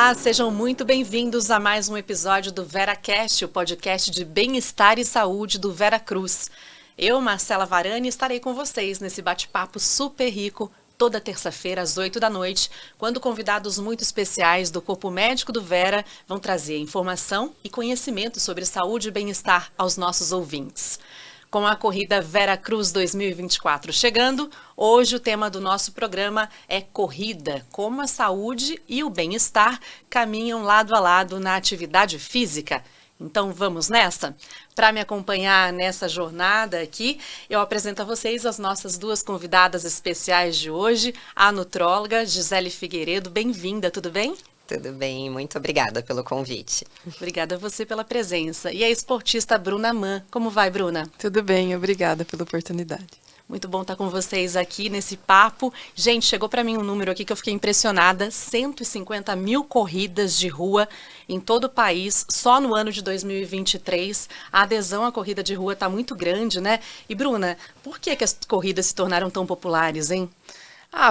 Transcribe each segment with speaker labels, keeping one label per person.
Speaker 1: Olá, sejam muito bem-vindos a mais um episódio do VeraCast, o podcast de bem-estar e saúde do Vera Cruz. Eu, Marcela Varani, estarei com vocês nesse bate-papo super rico toda terça-feira às 8 da noite, quando convidados muito especiais do Corpo Médico do Vera vão trazer informação e conhecimento sobre saúde e bem-estar aos nossos ouvintes. Com a corrida Vera Cruz 2024 chegando, hoje o tema do nosso programa é corrida, como a saúde e o bem-estar caminham lado a lado na atividade física. Então vamos nessa? Para me acompanhar nessa jornada aqui, eu apresento a vocês as nossas duas convidadas especiais de hoje, a nutróloga Gisele Figueiredo. Bem-vinda, tudo bem?
Speaker 2: Tudo bem, muito obrigada pelo convite.
Speaker 1: Obrigada a você pela presença. E a esportista Bruna Mann. Como vai, Bruna?
Speaker 3: Tudo bem, obrigada pela oportunidade.
Speaker 1: Muito bom estar com vocês aqui nesse papo. Gente, chegou para mim um número aqui que eu fiquei impressionada. 150 mil corridas de rua em todo o país, só no ano de 2023. A adesão à corrida de rua está muito grande, né? E, Bruna, por que as corridas se tornaram tão populares, hein?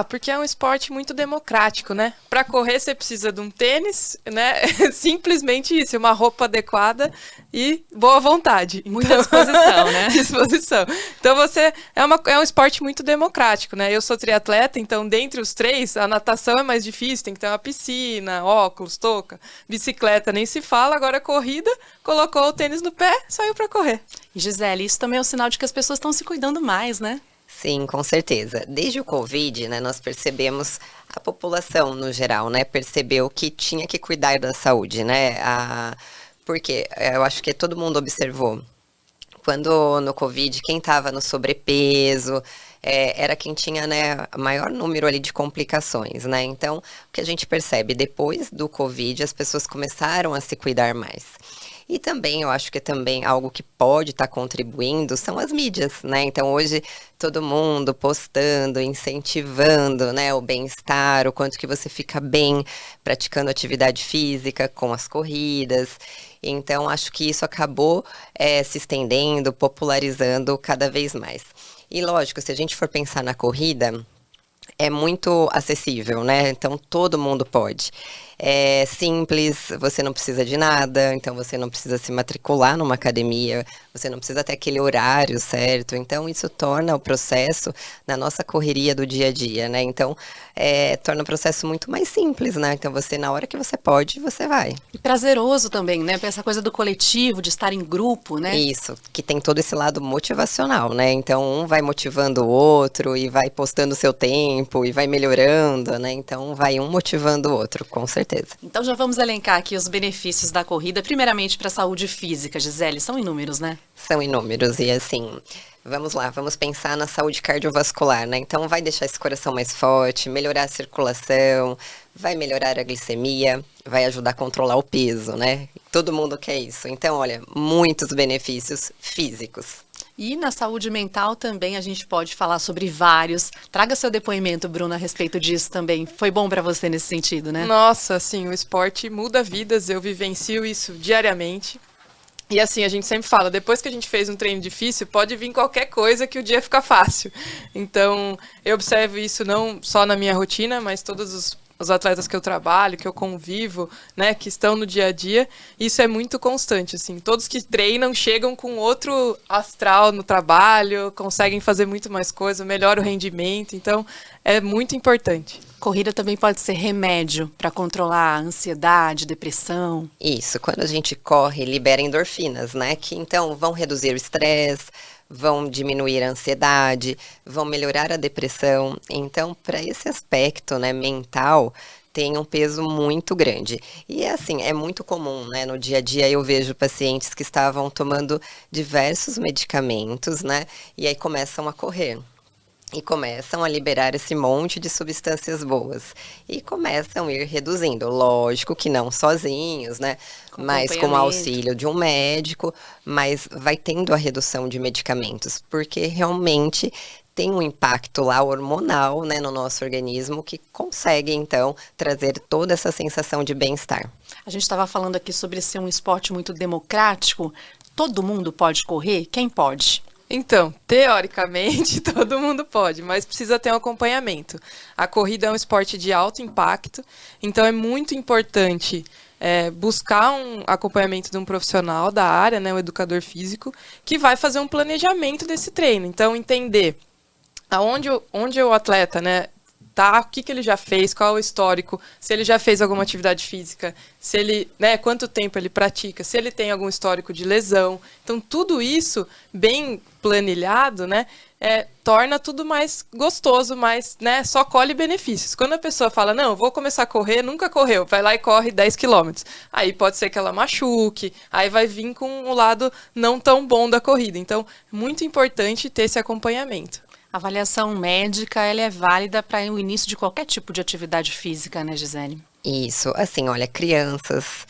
Speaker 3: Porque é um esporte muito democrático, né? Para correr você precisa de um tênis, né? Simplesmente isso, uma roupa adequada e boa vontade.
Speaker 1: Muita disposição, né?
Speaker 3: Disposição. Então é um esporte muito democrático, né? Eu sou triatleta, então dentre os três, a natação é mais difícil, tem que ter uma piscina, óculos, touca, bicicleta nem se fala, agora a corrida, colocou o tênis no pé, saiu para correr.
Speaker 1: E Gisele, isso também é um sinal de que as pessoas estão se cuidando mais, né?
Speaker 2: Sim, com certeza. Desde o Covid, né, nós percebemos, a população no geral, né, percebeu que tinha que cuidar da saúde, né, porque eu acho que todo mundo observou, quando no Covid, quem estava no sobrepeso, era quem tinha, né, maior número ali de complicações, né, então, o que a gente percebe, depois do Covid, as pessoas começaram a se cuidar mais. E também, eu acho que também algo que pode estar contribuindo são as mídias, né? Então, hoje, todo mundo postando, incentivando, né, o bem-estar, o quanto que você fica bem praticando atividade física com as corridas. Então, acho que isso acabou se estendendo, popularizando cada vez mais. E, lógico, se a gente for pensar na corrida, é muito acessível, né? Então, todo mundo pode. É simples, você não precisa de nada, então você não precisa se matricular numa academia, você não precisa ter aquele horário certo, então isso torna o processo na nossa correria do dia a dia, né? Então, torna o processo muito mais simples, né? Então, você, na hora que você pode, você vai.
Speaker 1: E prazeroso também, né? Essa coisa do coletivo, de estar em grupo, né?
Speaker 2: Isso, que tem todo esse lado motivacional, né? Então, um vai motivando o outro e vai postando o seu tempo e vai melhorando, né? Então, vai um motivando o outro, com certeza.
Speaker 1: Então já vamos elencar aqui os benefícios da corrida, primeiramente para a saúde física, Gisele, são inúmeros, né?
Speaker 2: São inúmeros e assim, vamos lá, vamos pensar na saúde cardiovascular, né? Então vai deixar esse coração mais forte, melhorar a circulação, vai melhorar a glicemia, vai ajudar a controlar o peso, né? Todo mundo quer isso. Então, olha, muitos benefícios físicos.
Speaker 1: E na saúde mental também a gente pode falar sobre vários. Traga seu depoimento, Bruna, a respeito disso também. Foi bom para você nesse sentido, né?
Speaker 3: Nossa, assim, o esporte muda vidas, eu vivencio isso diariamente. E assim, a gente sempre fala, depois que a gente fez um treino difícil, pode vir qualquer coisa que o dia fica fácil. Então, eu observo isso não só na minha rotina, mas todos os atletas que eu trabalho, que eu convivo, né, que estão no dia a dia, isso é muito constante, assim, todos que treinam chegam com outro astral no trabalho, conseguem fazer muito mais coisa, melhora o rendimento, então é muito importante.
Speaker 1: Corrida também pode ser remédio para controlar a ansiedade, depressão.
Speaker 2: Isso, quando a gente corre, libera endorfinas, né, que então vão reduzir o estresse, vão diminuir a ansiedade, vão melhorar a depressão. Então, para esse aspecto, né, mental, tem um peso muito grande. E assim, é muito comum, né, no dia a dia eu vejo pacientes que estavam tomando diversos medicamentos, né, e aí começam a correr. E começam a liberar esse monte de substâncias boas. E começam a ir reduzindo. Lógico que não sozinhos, né? Mas com o auxílio de um médico. Mas vai tendo a redução de medicamentos. Porque realmente tem um impacto lá hormonal, né, no nosso organismo que consegue, então, trazer toda essa sensação de bem-estar.
Speaker 1: A gente estava falando aqui sobre ser um esporte muito democrático. Todo mundo pode correr? Quem pode?
Speaker 3: Então, teoricamente, todo mundo pode, mas precisa ter um acompanhamento. A corrida é um esporte de alto impacto, então é muito importante buscar um acompanhamento de um profissional da área, né, um educador físico, que vai fazer um planejamento desse treino. Então, entender onde o atleta, né, tá, o que ele já fez, qual é o histórico, se ele já fez alguma atividade física, se ele, né, quanto tempo ele pratica, se ele tem algum histórico de lesão. Então, tudo isso bem planilhado, né, torna tudo mais gostoso, mais, né, só colhe benefícios. Quando a pessoa fala, não, eu vou começar a correr, nunca correu, vai lá e corre 10 quilômetros. Aí pode ser que ela machuque, aí vai vir com o lado não tão bom da corrida. Então, muito importante ter esse acompanhamento.
Speaker 1: A avaliação médica, ela é válida para o início de qualquer tipo de atividade física, né, Gisele?
Speaker 2: Isso, assim, olha, crianças,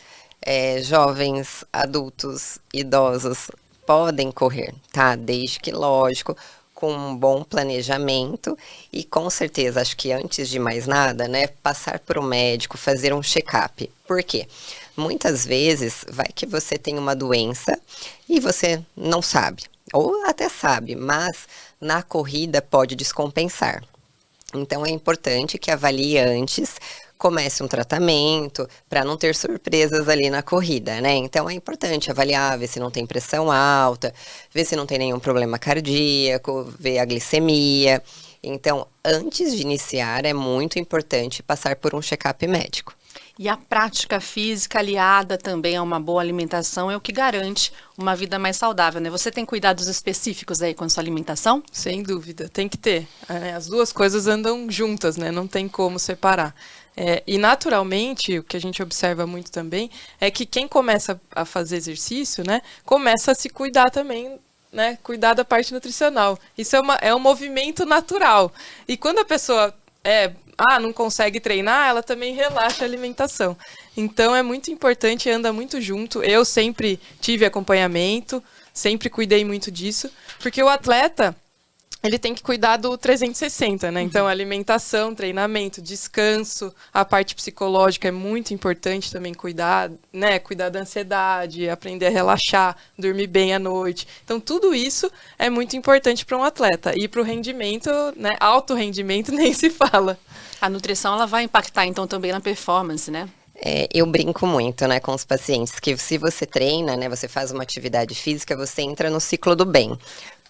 Speaker 2: jovens, adultos, idosos podem correr, tá? Desde que, lógico, com um bom planejamento e com certeza, acho que antes de mais nada, né, passar por um médico, fazer um check-up. Por quê? Muitas vezes vai que você tem uma doença e você não sabe, ou até sabe, mas na corrida pode descompensar. Então é importante que avalie antes, comece um tratamento para não ter surpresas ali na corrida, né? Então é importante avaliar, ver se não tem pressão alta, ver se não tem nenhum problema cardíaco, ver a glicemia. Então, antes de iniciar, é muito importante passar por um check-up médico.
Speaker 1: E a prática física aliada também a uma boa alimentação é o que garante uma vida mais saudável, né? Você tem cuidados específicos aí com a sua alimentação?
Speaker 3: Sem dúvida, tem que ter. As duas coisas andam juntas, né? Não tem como separar. E naturalmente, o que a gente observa muito também é que quem começa a fazer exercício, né, começa a se cuidar também, né, cuidar da parte nutricional. Isso é um movimento natural. E quando a pessoa não consegue treinar, ela também relaxa a alimentação. Então é muito importante, anda muito junto. Eu sempre tive acompanhamento, sempre cuidei muito disso, porque o atleta, ele tem que cuidar do 360, né? Então, alimentação, treinamento, descanso, a parte psicológica é muito importante também cuidar, né? Cuidar da ansiedade, aprender a relaxar, dormir bem à noite. Então, tudo isso é muito importante para um atleta. E para o rendimento, né? Alto rendimento, nem se fala.
Speaker 1: A nutrição, ela vai impactar, então, também na performance, né?
Speaker 2: Eu brinco muito, né, com os pacientes, que se você treina, né, você faz uma atividade física, você entra no ciclo do bem.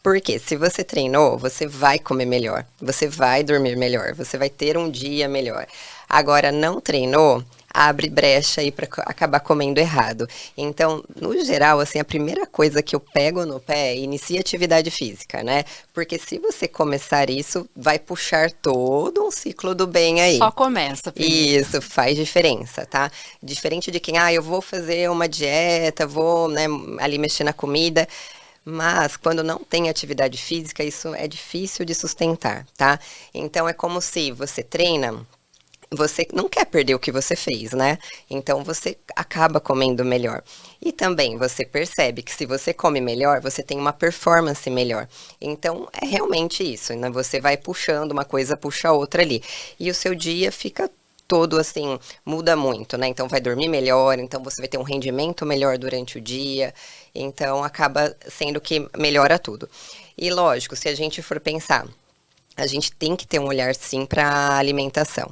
Speaker 2: Porque se você treinou, você vai comer melhor, você vai dormir melhor, você vai ter um dia melhor. Agora, não treinou, abre brecha aí para acabar comendo errado. Então, no geral, assim, a primeira coisa que eu pego no pé é inicia atividade física, né? Porque se você começar isso, vai puxar todo um ciclo do bem aí.
Speaker 1: Só começa. Primeiro.
Speaker 2: Isso, faz diferença, tá? Diferente de quem, eu vou fazer uma dieta, vou, né, ali mexer na comida. Mas quando não tem atividade física, isso é difícil de sustentar, tá? Então é como se você treina, você não quer perder o que você fez, né? Então você acaba comendo melhor. E também você percebe que se você come melhor, você tem uma performance melhor. Então é realmente isso, né? Você vai puxando uma coisa, puxa a outra ali. E o seu dia fica todo assim, muda muito, né? Então vai dormir melhor, então você vai ter um rendimento melhor durante o dia, então acaba sendo que melhora tudo. E lógico, se a gente for pensar, a gente tem que ter um olhar sim para a alimentação.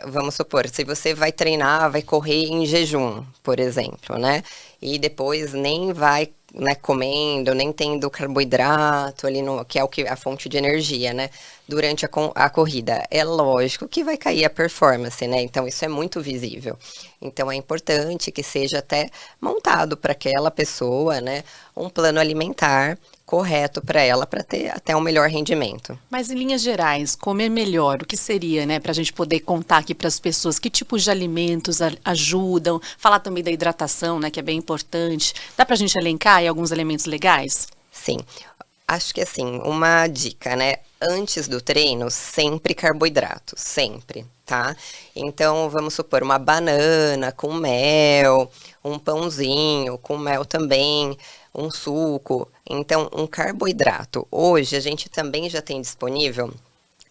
Speaker 2: Vamos supor, se você vai treinar, vai correr em jejum, por exemplo, né? E depois nem vai, né, comendo, nem tendo carboidrato ali, que é a fonte de energia, né? Durante a corrida. É lógico que vai cair a performance, né? Então, isso é muito visível. Então, é importante que seja até montado para aquela pessoa, né? Um plano alimentar correto para ela, para ter até um melhor rendimento.
Speaker 1: Mas em linhas gerais, comer melhor, o que seria, né? Para a gente poder contar aqui para as pessoas que tipos de alimentos ajudam, falar também da hidratação, né? Que é bem importante. Dá para a gente elencar aí alguns elementos legais?
Speaker 2: Sim. Acho que assim, uma dica, né? Antes do treino, sempre carboidrato, sempre, tá? Então, vamos supor, uma banana com mel, um pãozinho com mel também, um suco. Então, um carboidrato. Hoje, a gente também já tem disponível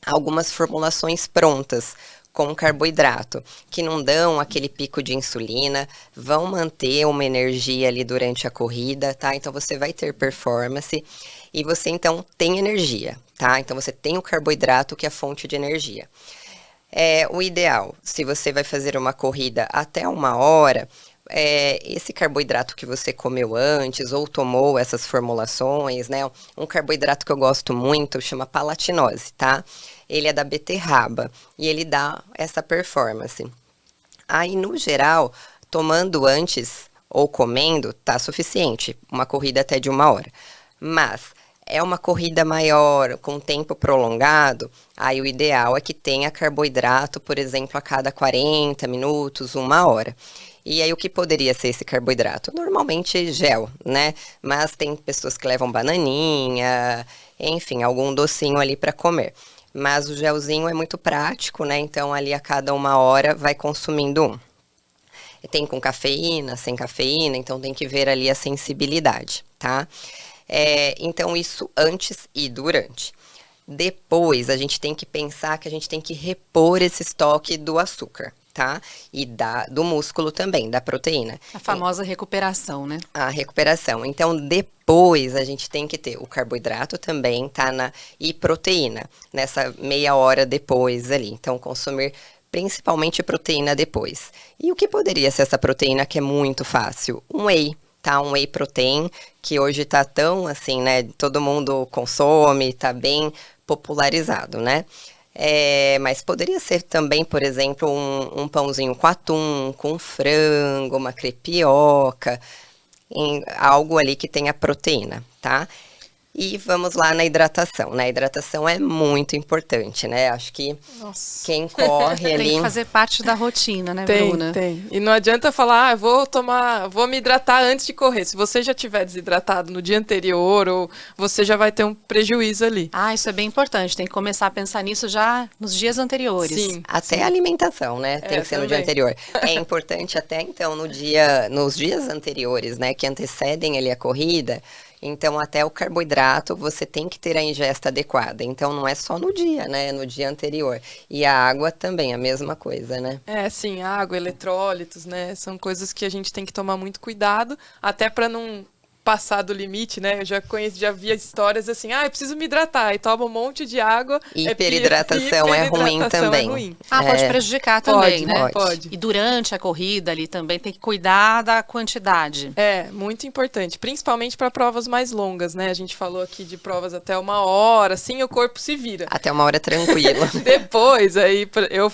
Speaker 2: algumas formulações prontas, com carboidrato, que não dão aquele pico de insulina, vão manter uma energia ali durante a corrida, tá? Então você vai ter performance e você então tem energia, tá? Então você tem o carboidrato que é a fonte de energia. O ideal, se você vai fazer uma corrida até 1 hora, esse carboidrato que você comeu antes ou tomou essas formulações, né? Um carboidrato que eu gosto muito chama palatinose, tá? Ele é da beterraba e ele dá essa performance. Aí, no geral, tomando antes ou comendo, tá suficiente. Uma corrida até de 1 hora. Mas é uma corrida maior, com tempo prolongado, aí o ideal é que tenha carboidrato, por exemplo, a cada 40 minutos, 1 hora. E aí o que poderia ser esse carboidrato? Normalmente gel, né? Mas tem pessoas que levam bananinha, enfim, algum docinho ali para comer. Mas o gelzinho é muito prático, né? Então ali a cada 1 hora vai consumindo um. Tem com cafeína, sem cafeína, então tem que ver ali a sensibilidade, tá? Então isso antes e durante. Depois a gente tem que pensar que a gente tem que repor esse estoque do açúcar, tá? E do músculo também, da proteína.
Speaker 1: A famosa recuperação, né?
Speaker 2: A recuperação. Então, depois a gente tem que ter o carboidrato também, tá? E proteína, nessa meia hora depois ali. Então, consumir principalmente proteína depois. E o que poderia ser essa proteína que é muito fácil? Um whey, tá? Um whey protein, que hoje tá tão assim, né? Todo mundo consome, tá bem popularizado, né? Mas poderia ser também, por exemplo, um pãozinho com atum, com frango, uma crepioca, algo ali que tenha proteína, tá? E vamos lá na hidratação, né? A hidratação é muito importante, né? Acho que quem corre ali...
Speaker 1: Tem que fazer parte da rotina, né, Bruna?
Speaker 3: Tem. E não adianta falar, vou me hidratar antes de correr. Se você já tiver desidratado no dia anterior, ou você já vai ter um prejuízo ali.
Speaker 1: Isso é bem importante. Tem que começar a pensar nisso já nos dias anteriores.
Speaker 2: Sim. Até a alimentação, né? Tem que ser no dia anterior. É importante até, então, nos dias anteriores, né? Que antecedem ali a corrida... Então, até o carboidrato, você tem que ter a ingesta adequada. Então, não é só no dia, né? No dia anterior. E a água também, a mesma coisa, né?
Speaker 3: Sim, água, eletrólitos, né? São coisas que a gente tem que tomar muito cuidado, até para não passar do limite, né? Eu já vi histórias assim, eu preciso me hidratar, e toma um monte de água.
Speaker 2: Hiperidratação é ruim também.
Speaker 3: É ruim.
Speaker 1: Pode prejudicar também, né?
Speaker 3: Pode.
Speaker 1: E durante a corrida ali também tem que cuidar da quantidade.
Speaker 3: Muito importante, principalmente para provas mais longas, né? A gente falou aqui de provas até 1 hora, assim o corpo se vira.
Speaker 2: Até 1 hora tranquilo.
Speaker 3: Depois, aí eu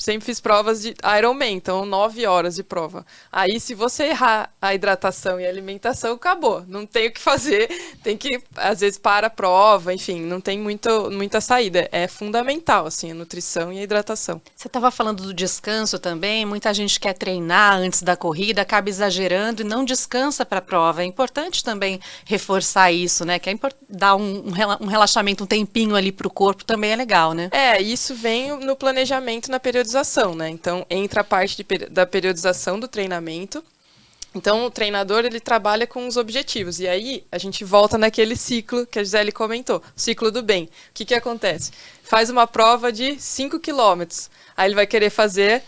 Speaker 3: sempre fiz provas de Ironman, então 9 horas de prova. Aí, se você errar a hidratação e a alimentação, acabou. Não tem o que fazer, tem que, às vezes, para a prova, enfim, não tem muita saída. É fundamental, assim, a nutrição e a hidratação.
Speaker 1: Você estava falando do descanso também, muita gente quer treinar antes da corrida, acaba exagerando e não descansa para a prova. É importante também reforçar isso, né? Que dar um relaxamento, um tempinho ali para o corpo também é legal, né?
Speaker 3: Isso vem no planejamento, na periodização, né? Então, entra a parte da periodização do treinamento. Então, o treinador, ele trabalha com os objetivos. E aí, a gente volta naquele ciclo que a Gisele comentou, o ciclo do bem. O que acontece? Faz uma prova de 5 quilômetros. Aí ele vai querer fazer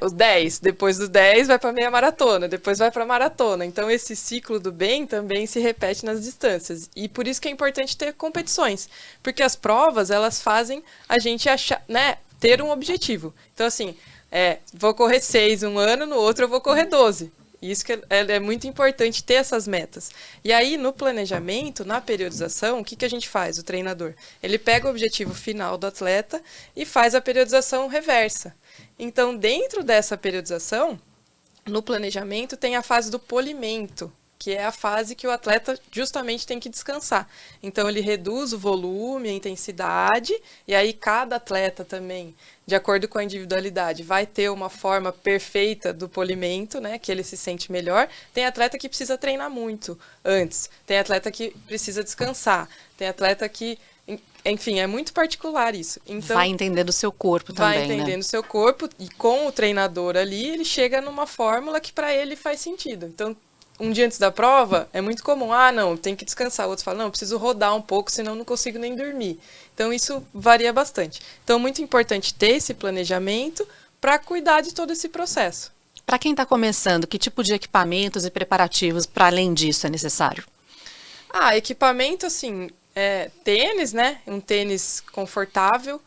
Speaker 3: os 10. Depois dos 10, vai para meia maratona. Depois vai para maratona. Então, esse ciclo do bem também se repete nas distâncias. E por isso que é importante ter competições. Porque as provas, elas fazem a gente achar, né, ter um objetivo. Então, assim, vou correr 6 um ano, no outro eu vou correr 12. Isso que é muito importante ter essas metas. E aí, no planejamento, na periodização, o que a gente faz, o treinador? Ele pega o objetivo final do atleta e faz a periodização reversa. Então, dentro dessa periodização, no planejamento, tem a fase do polimento, que é a fase que o atleta justamente tem que descansar. Então, ele reduz o volume, a intensidade, e aí cada atleta também, de acordo com a individualidade, vai ter uma forma perfeita do polimento, né, que ele se sente melhor. Tem atleta que precisa treinar muito antes, tem atleta que precisa descansar, tem atleta que... Enfim, é muito particular isso. Então,
Speaker 1: vai entendendo o seu corpo também,
Speaker 3: vai entendendo o seu corpo, e com o treinador ali, ele chega numa fórmula que para ele faz sentido. Então, um dia antes da prova, é muito comum, não, tem que descansar. Outros falam, não, eu preciso rodar um pouco, senão não consigo nem dormir. Então, isso varia bastante. Então, muito importante ter esse planejamento para cuidar de todo esse processo.
Speaker 1: Para quem está começando, que tipo de equipamentos e preparativos, para além disso, é necessário?
Speaker 3: Equipamento, assim, tênis, né? Um tênis confortável.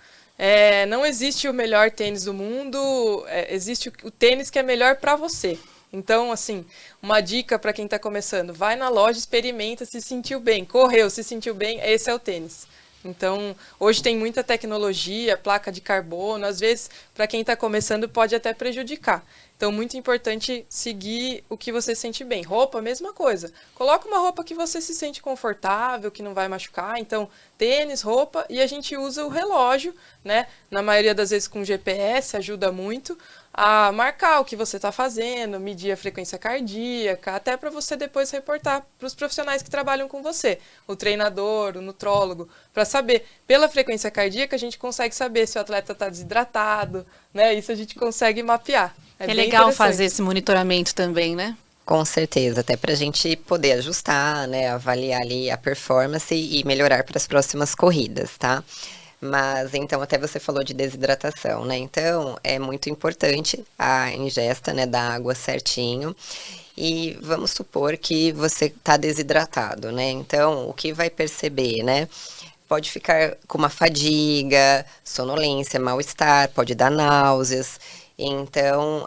Speaker 3: Não existe o melhor tênis do mundo, existe o tênis que é melhor para você. Então, assim, uma dica para quem está começando, vai na loja, experimenta, se sentiu bem, correu, se sentiu bem, esse é o tênis. Então, hoje tem muita tecnologia, placa de carbono, às vezes, para quem está começando, pode até prejudicar. Então, muito importante seguir o que você sente bem. Roupa, mesma coisa. Coloca uma roupa que você se sente confortável, que não vai machucar. Então, tênis, roupa, e a gente usa o relógio, né? Na maioria das vezes com GPS, ajuda muito a marcar o que você está fazendo, medir a frequência cardíaca, até para você depois reportar para os profissionais que trabalham com você, o treinador, o nutrólogo, para saber. Pela frequência cardíaca, a gente consegue saber se o atleta está desidratado, né? Isso a gente consegue mapear.
Speaker 1: É legal fazer esse monitoramento também, né?
Speaker 2: Com certeza, até para a gente poder ajustar, né, avaliar ali a performance e melhorar para as próximas corridas, tá? Mas, então, até você falou de desidratação, né? Então, é muito importante a ingesta, né, da água certinho. E vamos supor que você está desidratado, né? Então, o que vai perceber, né? Pode ficar com uma fadiga, sonolência, mal-estar, pode dar náuseas. Então,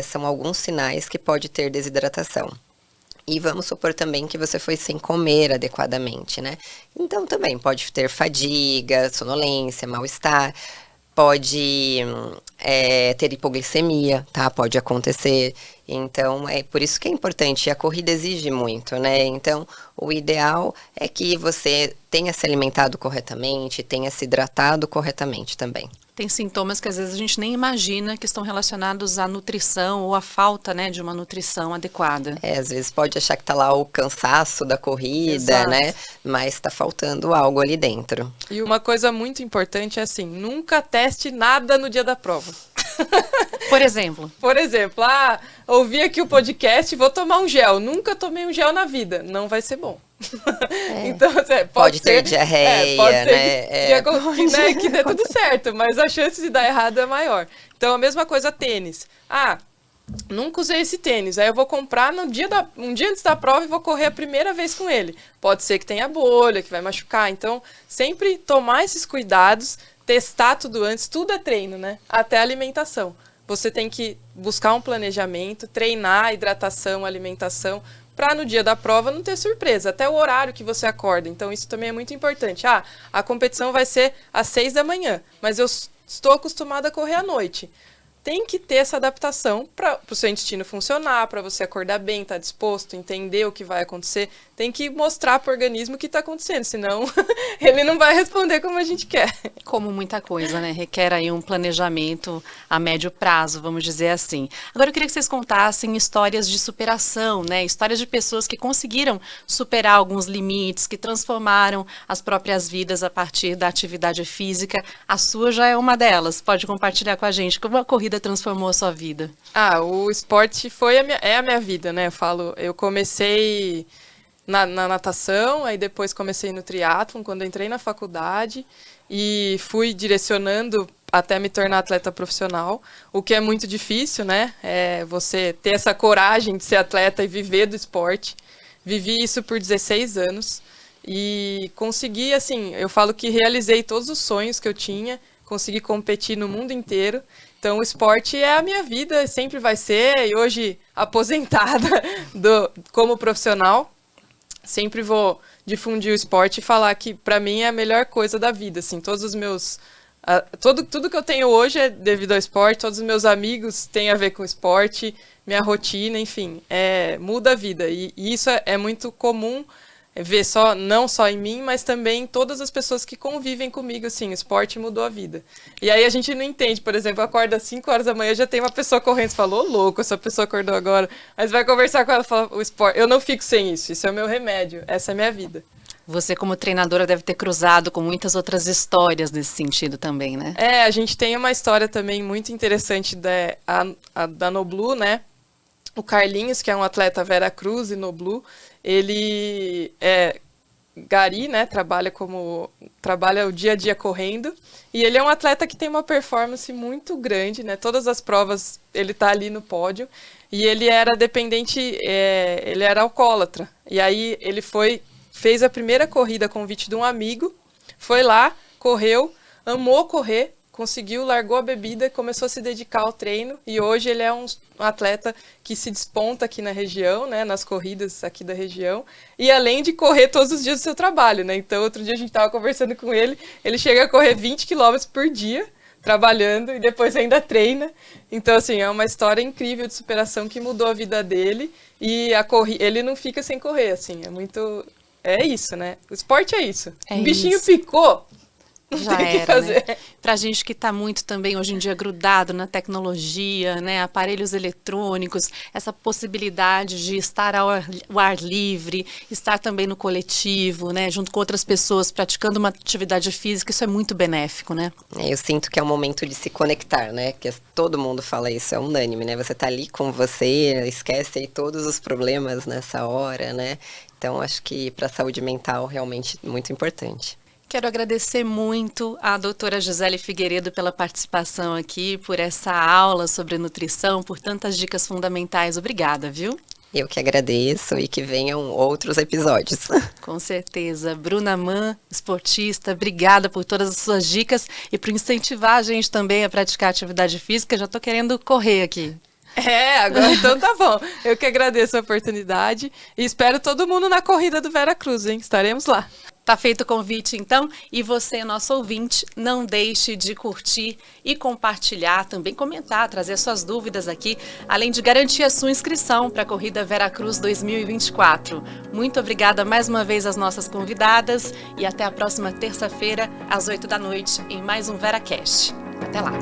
Speaker 2: são alguns sinais que pode ter desidratação. E vamos supor também que você foi sem comer adequadamente, né? Então, também pode ter fadiga, sonolência, mal-estar, pode ter hipoglicemia, tá? Pode acontecer. Então, é por isso que é importante. A corrida exige muito, né? Então, o ideal é que você tenha se alimentado corretamente, tenha se hidratado corretamente também.
Speaker 1: Tem sintomas que às vezes a gente nem imagina que estão relacionados à nutrição ou à falta, né, de uma nutrição adequada.
Speaker 2: Às vezes pode achar que tá lá o cansaço da corrida,
Speaker 3: Exato.
Speaker 2: né? Mas tá faltando algo ali dentro.
Speaker 3: E uma coisa muito importante é assim, nunca teste nada no dia da prova.
Speaker 1: Por exemplo?
Speaker 3: Por exemplo, ouvi aqui o podcast, vou tomar um gel. Nunca tomei um gel na vida. Não vai ser bom. Então,
Speaker 2: pode ter diarreia,
Speaker 3: pode ser
Speaker 2: né?
Speaker 3: que dê tudo certo, mas a chance de dar errado é maior. Então, a mesma coisa, tênis. Nunca usei esse tênis, aí eu vou comprar um dia antes da prova e vou correr a primeira vez com ele. Pode ser que tenha bolha, que vai machucar. Então, sempre tomar esses cuidados, testar tudo antes, tudo é treino, né? Até a alimentação. Você tem que buscar um planejamento, treinar hidratação, alimentação, para no dia da prova não ter surpresa, até o horário que você acorda. Então, isso também é muito importante. A competição vai ser às 6 da manhã, mas eu estou acostumada a correr à noite. Tem que ter essa adaptação para o seu intestino funcionar, para você acordar bem, estar disposto, entender o que vai acontecer. Tem que mostrar para o organismo o que está acontecendo, senão ele não vai responder como a gente quer.
Speaker 1: Como muita coisa, né? Requer aí um planejamento a médio prazo, vamos dizer assim. Agora eu queria que vocês contassem histórias de superação, né? Histórias de pessoas que conseguiram superar alguns limites, que transformaram as próprias vidas a partir da atividade física. A sua já é uma delas. Pode compartilhar com a gente como a corrida transformou a sua vida.
Speaker 3: O esporte é a minha vida, né? Eu comecei na natação, aí depois comecei no triatlon, quando entrei na faculdade, e fui direcionando até me tornar atleta profissional, o que é muito difícil, né? Você ter essa coragem de ser atleta e viver do esporte. Vivi isso por 16 anos e consegui, assim, eu falo que realizei todos os sonhos que eu tinha, consegui competir no mundo inteiro. Então, o esporte é a minha vida, sempre vai ser, e hoje aposentada como profissional, sempre vou difundir o esporte e falar que, para mim, é a melhor coisa da vida, assim, todos os meus... tudo que eu tenho hoje é devido ao esporte, todos os meus amigos têm a ver com o esporte, minha rotina, enfim, muda a vida. E isso é muito comum ver não só em mim, mas também em todas as pessoas que convivem comigo, assim, o esporte mudou a vida. E aí a gente não entende, por exemplo, acorda às 5 horas da manhã, já tem uma pessoa correndo, você fala, louco, essa pessoa acordou agora, mas vai conversar com ela e fala, o esporte, eu não fico sem isso é o meu remédio, essa é a minha vida.
Speaker 1: Você, como treinadora, deve ter cruzado com muitas outras histórias nesse sentido também, né?
Speaker 3: A gente tem uma história também muito interessante da Noblu, né? O Carlinhos, que é um atleta Veracruz e Noblu, ele é gari, né? Trabalha o dia a dia correndo. E ele é um atleta que tem uma performance muito grande, né? Todas as provas ele está ali no pódio. E ele era dependente, ele era alcoólatra. E aí ele fez a primeira corrida a convite de um amigo, foi lá, correu, amou correr, conseguiu, largou a bebida e começou a se dedicar ao treino. E hoje ele é um atleta que se desponta aqui na região, né, nas corridas aqui da região. E além de correr todos os dias do seu trabalho, né? Então, outro dia a gente estava conversando com ele, ele chega a correr 20 quilômetros por dia, trabalhando, e depois ainda treina. Então, assim, é uma história incrível de superação que mudou a vida dele. E ele não fica sem correr, assim, é isso, né? O esporte é isso.
Speaker 1: É
Speaker 3: o bichinho
Speaker 1: isso.
Speaker 3: picou,
Speaker 1: Já
Speaker 3: tem que
Speaker 1: era,
Speaker 3: fazer.
Speaker 1: né? Pra gente que está muito também hoje em dia grudado na tecnologia, né? Aparelhos eletrônicos, essa possibilidade de estar ao ar livre, estar também no coletivo, né? Junto com outras pessoas praticando uma atividade física, isso é muito benéfico, né?
Speaker 2: Eu sinto que é um momento de se conectar, né? Que todo mundo fala isso, é unânime, né? Você tá ali com você, esquece aí todos os problemas nessa hora, né? Então, acho que para a saúde mental, realmente muito importante.
Speaker 1: Quero agradecer muito à doutora Gisele Figueiredo pela participação aqui, por essa aula sobre nutrição, por tantas dicas fundamentais. Obrigada, viu?
Speaker 2: Eu que agradeço e que venham outros episódios.
Speaker 1: Com certeza. Bruna Mann, esportista, obrigada por todas as suas dicas e por incentivar a gente também a praticar atividade física. Já estou querendo correr aqui.
Speaker 3: Agora então tá bom. Eu que agradeço a oportunidade e espero todo mundo na corrida do Veracruz, hein? Estaremos lá.
Speaker 1: Tá feito o convite, então, e você, nosso ouvinte, não deixe de curtir e compartilhar, também comentar, trazer suas dúvidas aqui, além de garantir a sua inscrição para a Corrida Veracruz 2024. Muito obrigada mais uma vez às nossas convidadas e até a próxima terça-feira, às 8 da noite, em mais um VeraCast. Até lá!